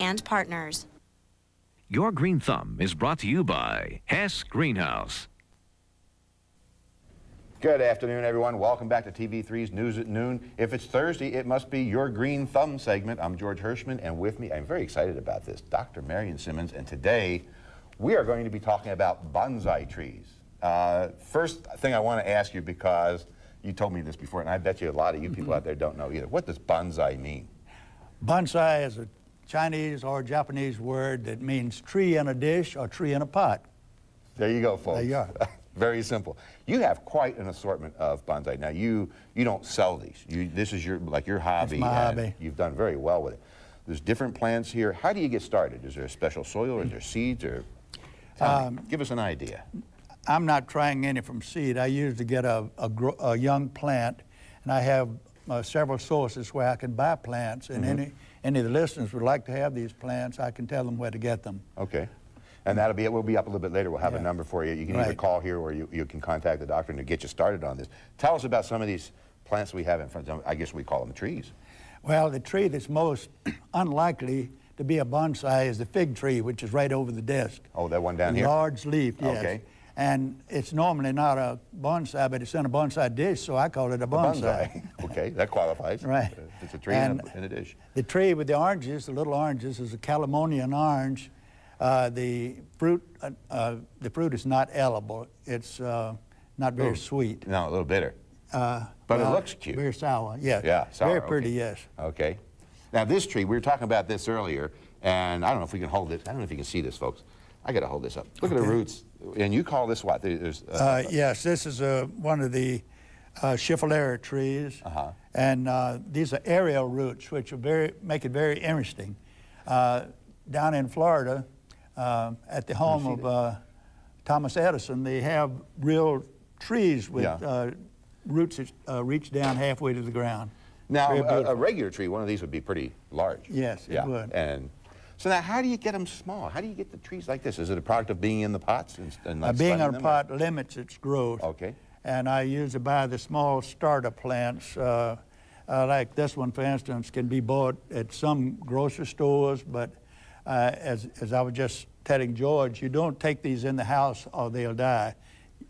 and partners. Your Green Thumb is brought to you by Hess Greenhouse. Good afternoon, everyone. Welcome back to TV3's News at Noon. If it's Thursday, it must be your Green Thumb segment. I'm George Hirschman, and with me, I'm very excited about this, Dr. Marion Simmons, and today we are going to be talking about bonsai trees. First thing I want to ask you, because you told me this before, and I bet you a lot of you people out there don't know either. What does bonsai mean? Bonsai is a Chinese or Japanese word that means tree in a dish or tree in a pot. There you go, folks. There you are. Very simple. You have quite an assortment of bonsai. Now, you don't sell these. This is your hobby. That's my hobby. You've done very well with it. There's different plants here. How do you get started? Is there a special soil, or is there seeds, or give us an idea? I'm not trying any from seed. I usually get a young plant, and I have several sources where I can buy plants, and any of the listeners would like to have these plants, I can tell them where to get them. Okay. And that'll be it. We'll be up a little bit later. We'll have a number for you. You can either call here, or you can contact the doctor to get you started on this. Tell us about some of these plants we have in front of them. I guess we call them trees. Well, the tree that's most unlikely to be a bonsai is the fig tree, which is right over the desk. Oh, that one down here? Large leaf, yes. Okay. And it's normally not a bonsai, but it's in a bonsai dish, so I call it a bonsai. Okay, that qualifies. Right. It's a tree in a dish. The tree with the oranges, the little oranges, is a Calamonian orange. The fruit is not edible. It's not very sweet. No, a little bitter. But it looks cute. Very sour, yes. Yeah, sour. Very pretty, yes. Okay. Now this tree, we were talking about this earlier, and I don't know if we can hold this. I don't know if you can see this, folks. I got to hold this up. Look at the roots. And you call this what? Yes, this is one of the schiffelera trees. And these are aerial roots, which are make it very interesting. Down in Florida, at the home of Thomas Edison, they have real trees with roots that reach down halfway to the ground. Now, a regular tree, one of these would be pretty large. Yes, it would. And so now, how do you get them small? How do you get the trees like this? Is it a product of being in the pots and not being in a pot limits its growth. Okay. And I usually buy the small starter plants. Like this one, for instance, can be bought at some grocery stores, but as I was just telling George, you don't take these in the house or they'll die.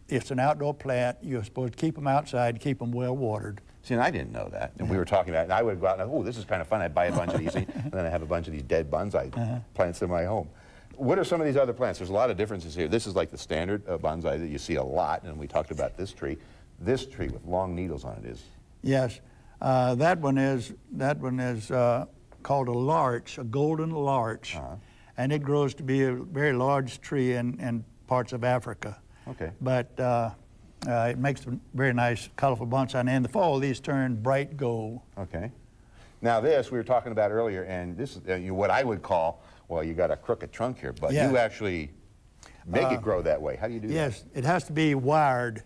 It's an outdoor plant. You're supposed to keep them outside, keep them well watered. See, and I didn't know that. And we were talking about it, and I would go out and, oh, this is kind of fun. I'd buy a bunch of these, and then I have a bunch of these dead bonsai plants in my home. What are some of these other plants? There's a lot of differences here. This is like the standard bonsai that you see a lot, and we talked about this tree. This tree with long needles on it is. Yes, that one is called a larch, a golden larch, and it grows to be a very large tree in parts of Africa. Okay. But it makes a very nice, colorful bonsai, and in the fall, these turn bright gold. Okay. Now this, we were talking about earlier, and this is what I would call, well, you got a crooked trunk here, but you actually make it grow that way. How do you do that? Yes, it has to be wired.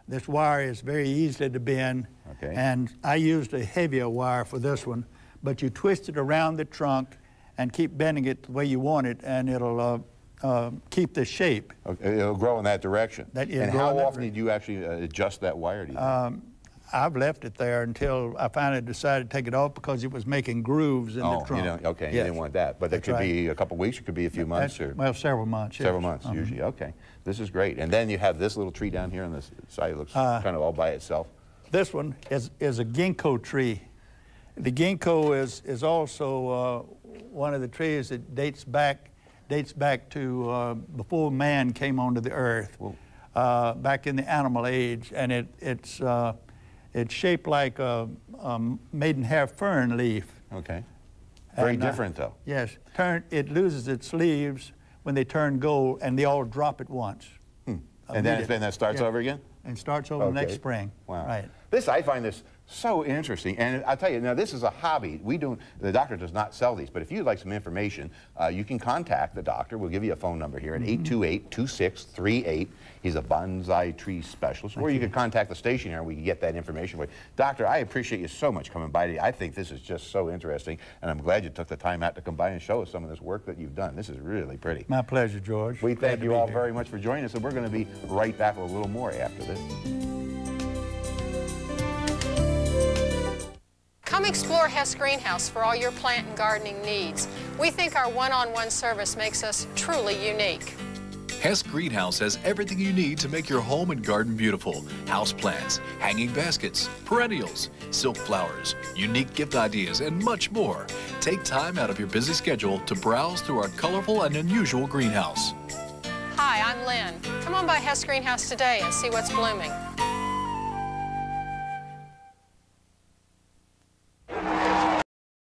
This wire is very easy to bend, and I used a heavier wire for this one, but you twist it around the trunk and keep bending it the way you want it, and it'll keep the shape. Okay, it'll grow in that direction. And how often did you actually adjust that wire? Do you I've left it there until I finally decided to take it off because it was making grooves in the trunk. You didn't want that. But it could be a couple weeks, it could be a few months. Well, several months. Several months, usually. Okay. This is great. And then you have this little tree down here on this side. It looks kind of all by itself. This one is a ginkgo tree. The ginkgo is also one of the trees that dates back to before man came onto the earth, back in the animal age, and it's shaped like a maidenhair fern leaf. Okay. Very different, though. Yes. It loses its leaves when they turn gold, and they all drop at once. And then that starts over again? And starts over next spring. Wow. Right. I find this so interesting, and I'll tell you, now this is a hobby. The doctor does not sell these, but if you'd like some information, you can contact the doctor. We'll give you a phone number here at 828-2638. He's a bonsai tree specialist, or you can contact the station here and we can get that information for you. Doctor, I appreciate you so much coming by today. I think this is just so interesting, and I'm glad you took the time out to come by and show us some of this work that you've done. This is really pretty. My pleasure, George. We thank you all very much for joining us, and we're going to be right back with a little more after this. Come explore Hess Greenhouse for all your plant and gardening needs. We think our one-on-one service makes us truly unique. Hess Greenhouse has everything you need to make your home and garden beautiful. House plants, hanging baskets, perennials, silk flowers, unique gift ideas, and much more. Take time out of your busy schedule to browse through our colorful and unusual greenhouse. Hi, I'm Lynn. Come on by Hess Greenhouse today and see what's blooming.